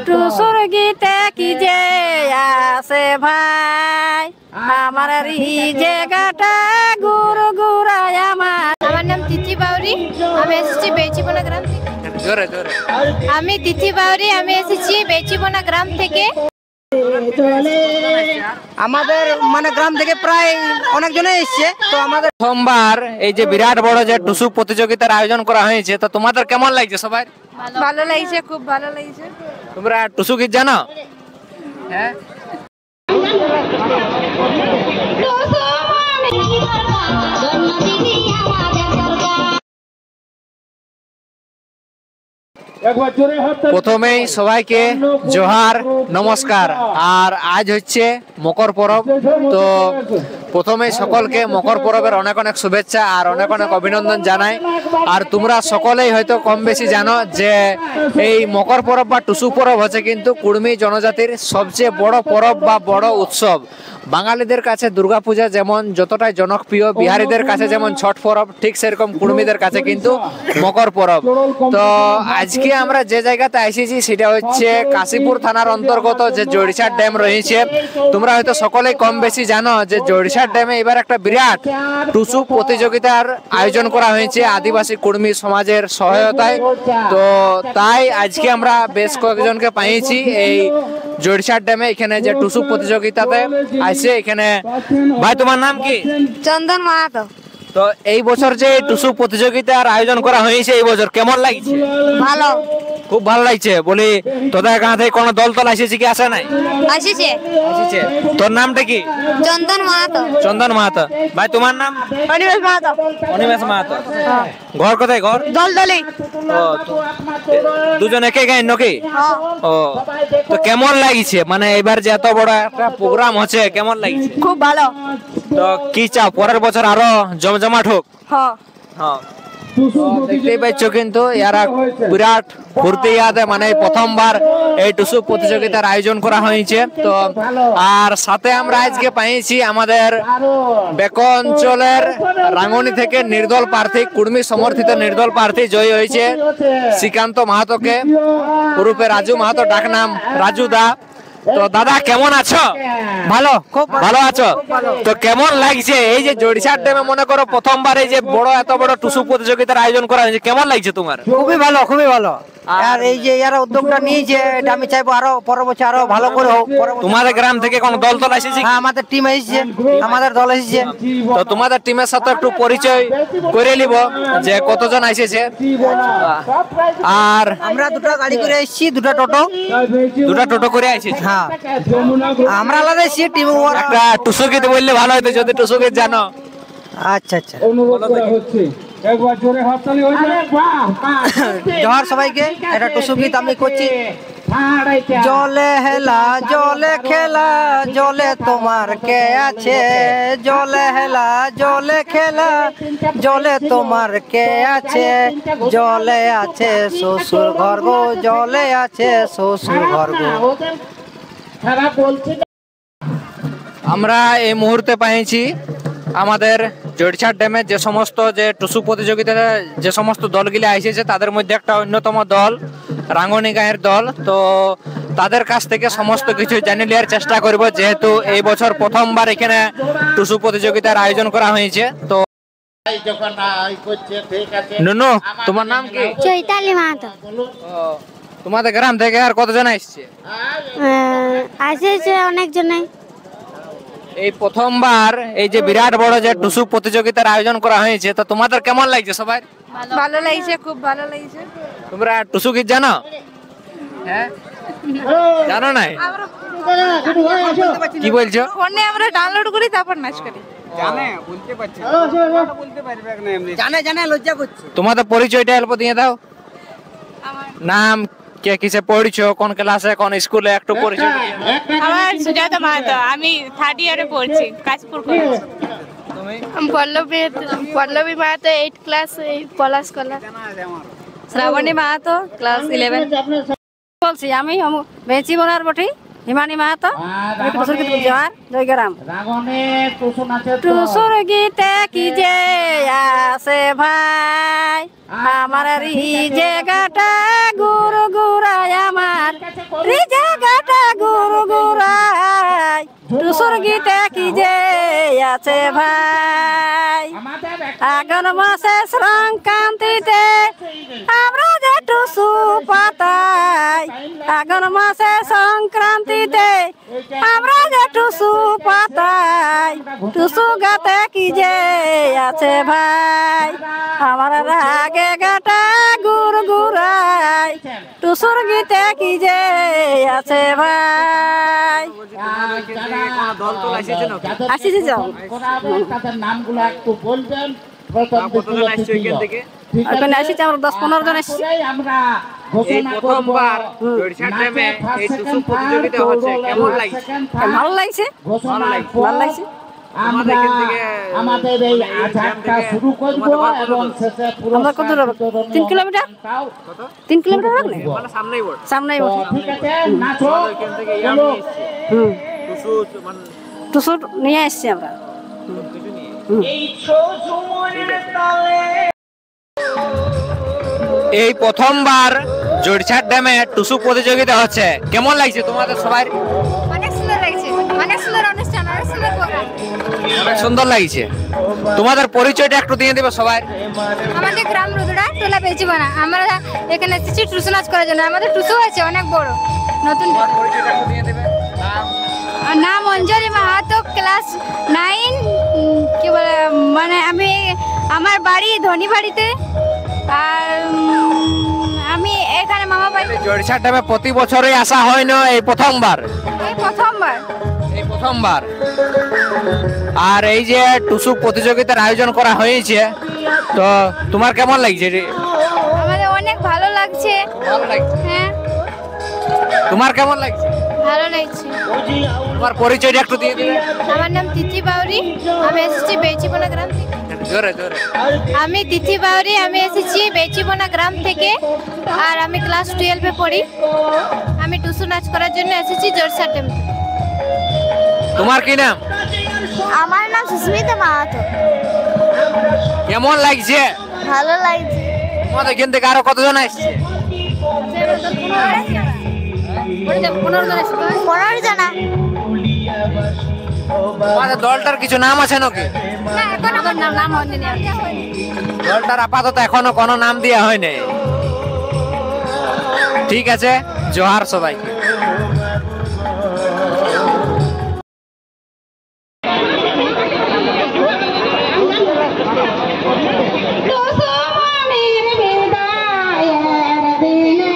টুসুর গীতে কি যে আছে ভাই, আমার জায়গাটা গুরু গুড়ায় আমার। আমার নাম তিথি বাউরি, আমি এসেছি বেচিবনা গ্রাম থেকে। জোরে জোরে। আমি তিথি বাউরি, আমি এসেছি বেচিবনা গ্রাম থেকে। আমাদের মানে গ্রাম থেকে প্রায় অনেকজনে এসছে। তো আমাদের সোমবার এই যে বিরাট বড় যে টুসু প্রতিযোগিতার আয়োজন করা হয়েছে, তো তোমাদের কেমন লাগছে সবাই? ভালো লাগছে, খুব ভালো লাগছে। তোমরা টুসু গীত জানো? হ্যাঁ। প্রথমেই সবাইকে জোহার, নমস্কার। আর আজ হচ্ছে মকর পরব, তো প্রথমেই সকলকে মকর পরবের অনেক অনেক শুভেচ্ছা আর অনেক অনেক অভিনন্দন জানাই। আর তোমরা সকলেই হয়তো কম বেশি জানো যে এই মকর পরব বা টুসু পরব হচ্ছে কিন্তু কুড়মি জনজাতির সবচেয়ে বড় পরব বা বড় উৎসব। বাঙালিদের কাছে দুর্গাপূজা যেমন যতটাই জনপ্রিয়, বিহারিদের কাছে যেমন ছট পরব, ঠিক সেরকম কুড়মিদের কাছে কিন্তু মকর পরব। তো আজকে আমরা যে জায়গাতে এসেছি সেটা হচ্ছে কাশীপুর থানার অন্তর্গত যে জড়িসার ড্যাম রয়েছে। তোমরা হয়তো সকলেই কম বেশি জানো যে জড়িসার ড্যামে এবার একটা বিরাট টুসু প্রতিযোগিতার আয়োজন করা হয়েছে আদিবাসী কুড়মি সমাজের সহায়তায়। তো তাই আজকে আমরা বেশ কয়েকজনকে পাইছি এই জড়িসার ড্যামে এখানে যে টুসু প্রতিযোগিতাতে আসে। এখানে ভাই, তোমার নাম কি? চন্দন মাহাতো। তো এই বছর যে টুসু প্রতিযোগিতার আয়োজন করা হয়েছে এই বছর কেমন লাগছে? ভালো, খুব ভালো লাগছে। বলি তোদের গাঁ থেকে কোনো দল টল আসেছে কি আসে নাই? আসিছে। আসেছে। তোর নামটা কি? চন্দন মাহাতো। চন্দন মাহাতো। ভাই, তোমার নাম? অনিমেষ মাহাতো। অনিমেষ মাহাতো। ঘর কোথায়? ঘর দলদলি। ও, দুজন একে গাই নাকি? ও, তো কেমন লাগছে মানে এবার যে এত বড় একটা প্রোগ্রাম হচ্ছে, কেমন লাগছে? খুব ভালো। তো কি চাও পরের বছর আরো জমজমাট হোক? হ্যাঁ। দেখতেই পাচ্ছ কিন্তু এরা বিরাট ফুর্তি ইয়াতে মানে প্রথমবার এই টুসু প্রতিযোগিতার আয়োজন করা হয়েছে। তো আর সাথে আমরা আজকে পাইছি আমাদের বেকো অঞ্চলের রাঙ্গনি থেকে নির্দল প্রার্থী, কুর্মী সমর্থিত নির্দল প্রার্থী জয়ী হয়েছে শ্রীকান্ত মাহাতোকে, ওরূপে রাজু মাহাতো, ডাকনাম রাজু দা। তো দাদা কেমন আছো? ভালো, খুব ভালো আছো? তো কেমন লাগছে এই যে জড়িসার ড্যামে মনে করো প্রথমবার এই যে বড় এত বড় টুসু প্রতিযোগিতার আয়োজন করা হয়েছে, কেমন লাগছে তোমার? খুবই ভালো, খুবই ভালো। আর এই যে এরা উদ্যোগটা নিয়েছে, এটা আমি চাইবো আরো পরের বছর আরো ভালো করে হোক। তোমাদের গ্রাম থেকে কোন দল টল এসেছে? হ্যাঁ, আমাদের টিম এসেছে, আমাদের দল এসেছে। তো তোমাদের টিমের সাথে একটু পরিচয় করে নিব যে কতজন এসেছে। আর আমরা দুটো গাড়ি করে এসেছি, দুটো টোটো করে এসেছি। হ্যাঁ, আমরা আলাদা এসেছি টিম। একটা টুসু গীত বললে ভালো হতো যদি টুসু গীত জানো। আচ্ছা আচ্ছা, জোহার সবাইকে। এটা টুসু গীত আমি করছি। জলে হেলা জলে খেলা, জলে তোমার কে আছে, জলে হেলা জলে খেলা, জলে তোমার কে আছে, জলে আছে শ্বশুর ঘর গো, জলে আছে শ্বশুর ঘর গো। আমরা এই মুহূর্তে পাইছি আমাদের জড়িসার ড্যামে যে সমস্ত যে টুসু প্রতিযোগিতাতে যে সমস্ত দলগুলি এসেছে তাদের মধ্যে একটা অন্যতম দল রাঙ্গনি গাঁয়ের দল। তো তাদের কাছ থেকে সমস্ত কিছু জানি নেওয়ার চেষ্টা করব, যেহেতু এই বছর প্রথমবার এখানে টুসু প্রতিযোগিতার আয়োজন করা হয়েছে। তো নুনু, তোমার নাম কি? চৈতালি মাহাতো। তোমাদের গ্রাম থেকে আর কতজন আসছে? আসেছে অনেক জনাই। এই প্রথমবার এই যে বিরাট বড় যে টুসু প্রতিযোগিতার আয়োজন করা হয়েছে, তো তোমাদের কেমন লাগছে সবাই? ভালো লাগছে, খুব ভালো লাগছে। তোমরা টুসু গীত জানো? হ্যাঁ, জানো নাই? কি বলছো? ফোনে আমরা ডাউনলোড করি তারপর নাচ করি। জানে লজ্জা করছে। তোমাদের পরিচয়টা অল্প দিয়ে দাও। নাম, কে কিসে পড়ছো, কোন ক্লাসে, কোন স্কুলে, একটু পরিচয়। আমার সুজাতা মাহাতো, আমি 3rd ইয়ারে পড়ছি Kashipur college. Pallavi Mahato, 8th class, Palash কলা। শ্রাবণী মাহাতো, ক্লাস 11 বলছি। আমি বেচিবনার বটি হিমানি মাহাতো, জোহার জয়গ্রাম। টুসুর গীতে কি যে আছে ভাই, আমার জায়গাটা গুরু গুড়ায় আছে ভাই আগুন মাসে সংক্রান্তিতে আমরা যে টুসু পাতাই আগুন মাসে সংক্রান্তিতে আমরা যে টুসু পাতাই টুসু গাতে কি যে আছে ভাই আমার রাগে গাটা গুড় গুড়াই টুসুর গীতে কি যে আছে ভাই আসিছি যাও তাদের নামগুলো একটু বলবেন। ওখানে আসিছি আমরা 10-15 জন আসছি। আমরা এই প্রথমবার জোরছাট ড্যামে এই টুসু প্রতিযোগিতা হচ্ছে, কেমন লাগছে? ভালো লাগছে ভালো লাগছে। আমরা আমাদের এই আজাদটা শুরু করব এবং শেষে পুরো আমরা কত দূর হবে? 3 কিলোমিটার 3 কিলোমিটার হবে না? মানে সামনেই বড় সামনেই বসে ঠিক আছে নাচো এখান থেকে ইয়াম নিয়ে এসেছি। হুম টুসু মানে টুসু নিয়ে আসছি আমরা। কিছু নিয়ে এই প্রথমবার জোরছাট ড্যামে টুসু প্রতিযোগিতা হচ্ছে, কেমন লাগছে তোমাদের সবাই? অনেক সুন্দর লাগছে, অনেক সুন্দর অনুষ্ঠান, অনেক সুন্দর প্রোগ্রাম। অনেক সুন্দর লাগছে। তোমাদের পরিচয়টা একটু দিয়ে দেবে সবাই। আমাদের গ্রাম রুদ্রা টোলা বেচিবানা, আমরা এখানে এসেছি টুসু নাচ করার জন্য। আমাদের টুসু আছে অনেক বড় নতুন। পরিচয়টা একটু দিয়ে দেবে। নাম অঞ্জলি মাহাতো, ক্লাস 9। কি বলে মানে আমি আমার বাড়ি ধনীবাড়িতে, আর আমি এখানে মামা বাড়ি। জোরছাট ড্যামে প্রতি বছরই আসা হয় না, এই প্রথমবার? এই প্রথমবার। এই প্রথমবার। আর এই যে টুসু প্রতিযোগিতার আয়োজন করা হয়েছে, তো তোমার কেমন লাগছে? আমাদের অনেক ভালো লাগছে। ভালো লাগছে। হ্যাঁ তোমার কেমন লাগছে? ভালো লাগছে। তোমার পরিচয়টা একটু দিয়ে দেবে। আমার নাম তিথি বাউরি, আমি এসেছি বেচিবোনা গ্রাম থেকে। জোরে জোরে। আমি তিথি বাউরি, আমি এসেছি বেচিবোনা গ্রাম থেকে, আর আমি ক্লাস 12-এ পড়ি। আমি টুসু নাচ করার জন্য এসেছি জোরছাট ড্যামে। তোমার কি নাম? আমার নাম সুস্মিতা মাহাতো। কেমন লাগছে? ভালো লাগছে। তোমাদের এখান থেকে আরো কতজন আসছে? 15 জানা। তোমাদের দলটার কিছু নাম আছে নাকি? না, এখন আমার নাম হয়নি। দলটার আপাতত এখনো কোনো নাম দেওয়া হয়নি। ঠিক আছে, জোহার সবাইকে।